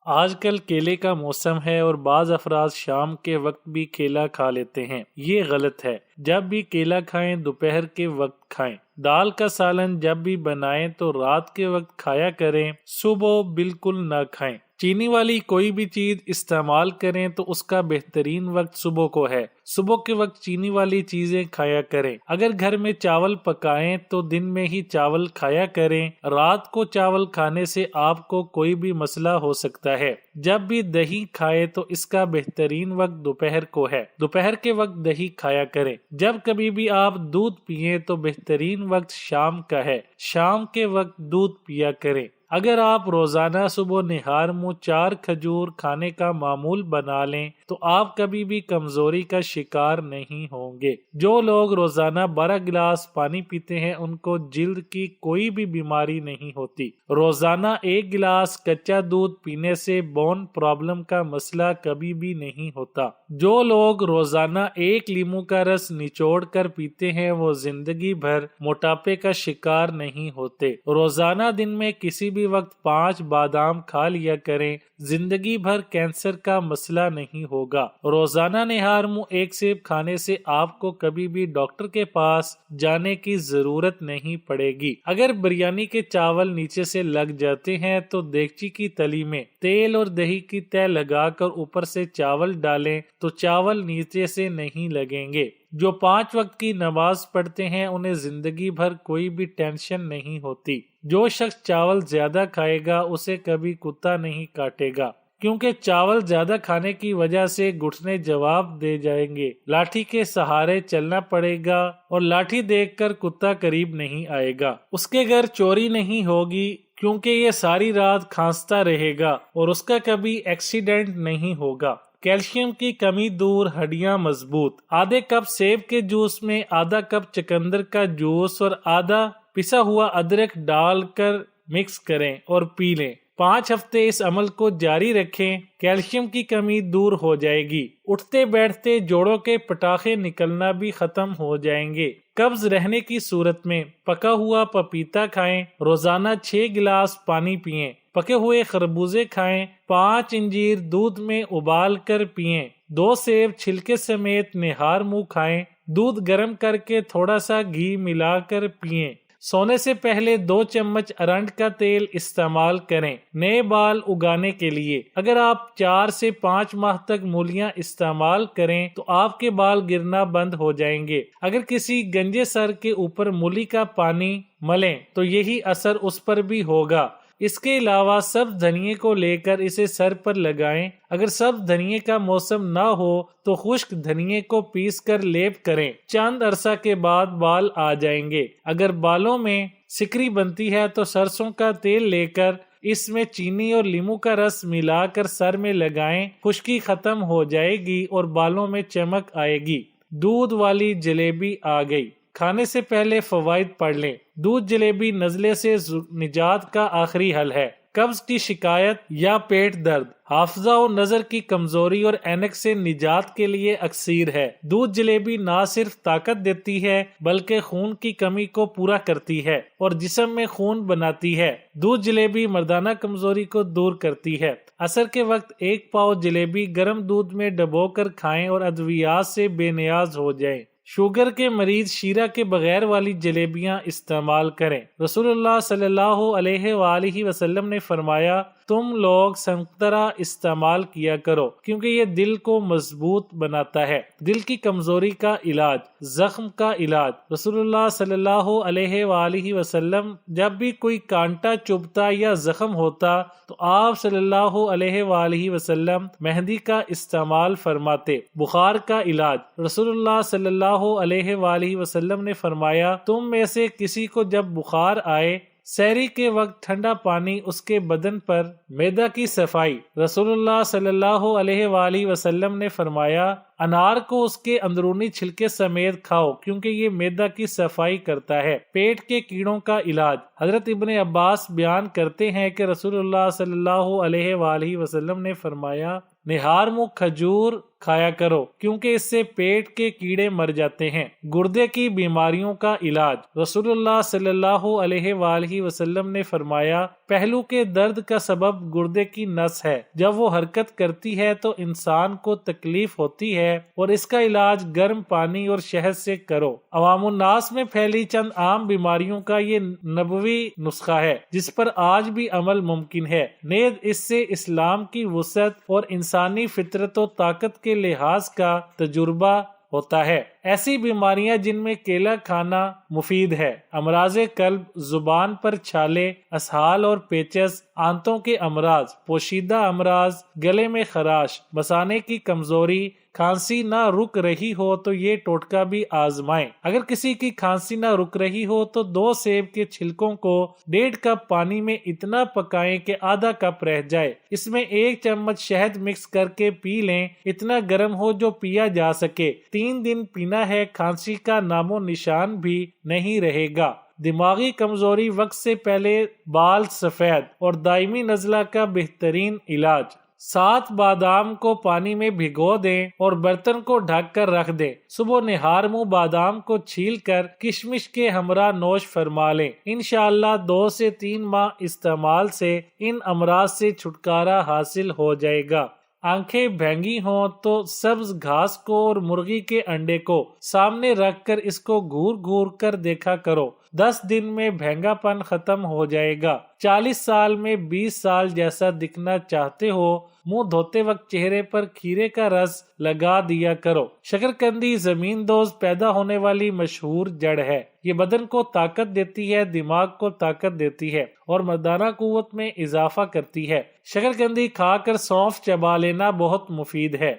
آج کل کیلے کا موسم ہے اور بعض افراد شام کے وقت بھی کیلا کھا لیتے ہیں۔ یہ غلط ہے۔ جب بھی کیلا کھائیں دوپہر کے وقت کھائیں۔ دال کا سالن جب بھی بنائیں تو رات کے وقت کھایا کریں، صبح بالکل نہ کھائیں۔ چینی والی کوئی بھی چیز استعمال کریں تو اس کا بہترین وقت صبح کو ہے۔ صبح کے وقت چینی والی چیزیں کھایا کریں۔ اگر گھر میں چاول پکائیں تو دن میں ہی چاول کھایا کریں۔ رات کو چاول کھانے سے آپ کو کوئی بھی مسئلہ ہو سکتا ہے۔ جب بھی دہی کھائے تو اس کا بہترین وقت دوپہر کو ہے۔ دوپہر کے وقت دہی کھایا کریں۔ جب کبھی بھی آپ دودھ پیئیں تو بہترین وقت شام کا ہے۔ شام کے وقت دودھ پیا کریں۔ اگر آپ روزانہ صبح نہار منہ 4 کھجور کھانے کا معمول بنا لیں تو آپ کبھی بھی کمزوری کا شکار نہیں ہوں گے۔ جو لوگ روزانہ 12 گلاس پانی پیتے ہیں ان کو جلد کی کوئی بھی بیماری نہیں ہوتی۔ روزانہ 1 گلاس کچا دودھ پینے سے بون پرابلم کا مسئلہ کبھی بھی نہیں ہوتا۔ جو لوگ روزانہ 1 لیموں کا رس نچوڑ کر پیتے ہیں وہ زندگی بھر موٹاپے کا شکار نہیں ہوتے۔ روزانہ دن میں کسی بھی وقت 5 بادام کھا لیا کریں، زندگی بھر کینسر کا مسئلہ نہیں ہوگا۔ روزانہ نہار منہ 1 سیب کھانے سے آپ کو کبھی بھی ڈاکٹر کے پاس جانے کی ضرورت نہیں پڑے گی۔ اگر بریانی کے چاول نیچے سے لگ جاتے ہیں تو دیگچی کی تلی میں تیل اور دہی کی تہ لگا کر اوپر سے چاول ڈالیں تو چاول نیچے سے نہیں لگیں گے۔ جو 5 وقت کی نماز پڑھتے ہیں انہیں زندگی بھر کوئی بھی ٹینشن نہیں ہوتی۔ جو شخص چاول زیادہ کھائے گا اسے کبھی کتا نہیں کاٹے گا، کیونکہ چاول زیادہ کھانے کی وجہ سے گھٹنے جواب دے جائیں گے۔ لاٹھی کے سہارے چلنا پڑے گا اور لاٹھی دیکھ کر کتا قریب نہیں آئے گا۔ اس کے گھر چوری نہیں ہوگی کیونکہ یہ ساری رات کھانستا رہے گا اور اس کا کبھی ایکسیڈنٹ نہیں ہوگا۔ کیلشیم کی کمی دور، ہڈیاں مضبوط۔ آدھے کپ سیب کے جوس میں آدھا کپ چقندر کا جوس اور آدھا پسا ہوا ادرک ڈال کر مکس کریں اور پی لیں۔ 5 ہفتے اس عمل کو جاری رکھیں، کیلشیم کی کمی دور ہو جائے گی۔ اٹھتے بیٹھتے جوڑوں کے پٹاخے نکلنا بھی ختم ہو جائیں گے۔ قبض رہنے کی صورت میں پکا ہوا پپیتا کھائیں، روزانہ 6 گلاس پانی پئیں۔ پکے ہوئے خربوزے کھائیں، 5 انجیر دودھ میں ابال کر پئیں۔ 2 سیب چھلکے سمیت نہار منہ کھائیں۔ دودھ گرم کر کے تھوڑا سا گھی ملا کر پئیں۔ سونے سے پہلے 2 چمچ ارنڈ کا تیل استعمال کریں نئے بال اگانے کے لیے۔ اگر آپ 4 سے 5 ماہ تک مولیاں استعمال کریں تو آپ کے بال گرنا بند ہو جائیں گے۔ اگر کسی گنجے سر کے اوپر مولی کا پانی ملیں تو یہی اثر اس پر بھی ہوگا۔ اس کے علاوہ سبز دھنیے کو لے کر اسے سر پر لگائیں۔ اگر سبز دھنیے کا موسم نہ ہو تو خشک دھنیے کو پیس کر لیپ کریں۔ چند عرصہ کے بعد بال آ جائیں گے۔ اگر بالوں میں سکری بنتی ہے تو سرسوں کا تیل لے کر اس میں چینی اور لیموں کا رس ملا کر سر میں لگائیں، خشکی ختم ہو جائے گی اور بالوں میں چمک آئے گی۔ دودھ والی جلیبی آ گئی۔ کھانے سے پہلے فوائد پڑھ لیں۔ دودھ جلیبی نزلے سے نجات کا آخری حل ہے۔ قبض کی شکایت یا پیٹ درد، حافظہ و نظر کی کمزوری اور اینک سے نجات کے لیے اکسیر ہے۔ دودھ جلیبی نہ صرف طاقت دیتی ہے بلکہ خون کی کمی کو پورا کرتی ہے اور جسم میں خون بناتی ہے۔ دودھ جلیبی مردانہ کمزوری کو دور کرتی ہے۔ عصر کے وقت 1 پاؤ جلیبی گرم دودھ میں ڈبو کر کھائیں اور ادویات سے بے نیاز ہو جائیں۔ شوگر کے مریض شیرہ کے بغیر والی جلیبیاں استعمال کریں۔ رسول اللہ صلی اللہ علیہ وآلہ وسلم نے فرمایا، تم لوگ سنترا استعمال کیا کرو کیونکہ یہ دل کو مضبوط بناتا ہے۔ دل کی کمزوری کا علاج، زخم کا علاج۔ رسول اللہ صلی اللہ علیہ وآلہ وسلم جب بھی کوئی کانٹا چبھتا یا زخم ہوتا تو آپ صلی اللہ علیہ وآلہ وسلم مہندی کا استعمال فرماتے۔ بخار کا علاج، رسول اللہ صلی اللہ علیہ وآلہ وسلم نے فرمایا، تم میں سے کسی کو جب بخار آئے سحری کے وقت ٹھنڈا پانی اس کے بدن پر، معدہ کی صفائی۔ رسول اللہ صلی اللہ علیہ وآلہ وسلم نے فرمایا، انار کو اس کے اندرونی چھلکے سمیت کھاؤ کیونکہ یہ معدہ کی صفائی کرتا ہے۔ پیٹ کے کیڑوں کا علاج، حضرت ابن عباس بیان کرتے ہیں کہ رسول اللہ صلی اللہ علیہ وآلہ وسلم نے فرمایا، نہار منہ کھجور کھایا کرو کیونکہ اس سے پیٹ کے کیڑے مر جاتے ہیں۔ گردے کی بیماریوں کا علاج۔ رسول اللہ صلی اللہ علیہ وآلہ وسلم نے فرمایا، پہلو کے درد کا سبب گردے کی نس ہے۔ جب وہ حرکت کرتی ہے تو انسان کو تکلیف ہوتی ہے اور اس کا علاج گرم پانی اور شہد سے کرو۔ عوام الناس میں پھیلی چند عام بیماریوں کا یہ نبوی نسخہ ہے جس پر آج بھی عمل ممکن ہے۔ نیز اس سے اسلام کی وسعت اور انسانی فطرت و طاقت کے لحاظ کا تجربہ ہوتا ہے۔ ایسی بیماریاں جن میں کیلا کھانا مفید ہے: امراض قلب، زبان پر چھالے، اسہال اور پیچس، آنتوں کے امراض، پوشیدہ امراض، گلے میں خراش، مثانے کی کمزوری، کھانسی نہ رک رہی ہو تو یہ ٹوٹکا بھی آزمائیں۔ اگر کسی کی کھانسی نہ رک رہی ہو تو 2 سیب کے چھلکوں کو 1.5 کپ پانی میں اتنا پکائیں کہ آدھا کپ رہ جائے، اس میں 1 چمچ شہد مکس کر کے پی لیں، اتنا گرم ہو جو پیا جا سکے۔ 3 دن پینا ہے، کھانسی کا نام و نشان بھی نہیں رہے گا۔ دماغی کمزوری، وقت سے پہلے بال سفید اور دائمی نزلہ کا بہترین علاج۔ 7 بادام کو پانی میں بھگو دیں اور برتن کو ڈھک کر رکھ دیں۔ صبح نہار منہ بادام کو چھیل کر کشمش کے ہمراہ نوش فرما لیں۔ انشاءاللہ 2 سے 3 ماہ استعمال سے ان امراض سے چھٹکارا حاصل ہو جائے گا۔ آنکھیں بھینگی ہوں تو سبز گھاس کو اور مرغی کے انڈے کو سامنے رکھ کر اس کو گھور گھور کر دیکھا کرو، 10 دن میں بھینگا پن ختم ہو جائے گا۔ 40 سال میں 20 سال جیسا دکھنا چاہتے ہو، منہ دھوتے وقت چہرے پر کھیرے کا رس لگا دیا کرو۔ شکرکندی زمین دوز پیدا ہونے والی مشہور جڑ ہے۔ یہ بدن کو طاقت دیتی ہے، دماغ کو طاقت دیتی ہے اور مردانہ قوت میں اضافہ کرتی ہے۔ شکرکندی کھا کر سونف چبا لینا بہت مفید ہے۔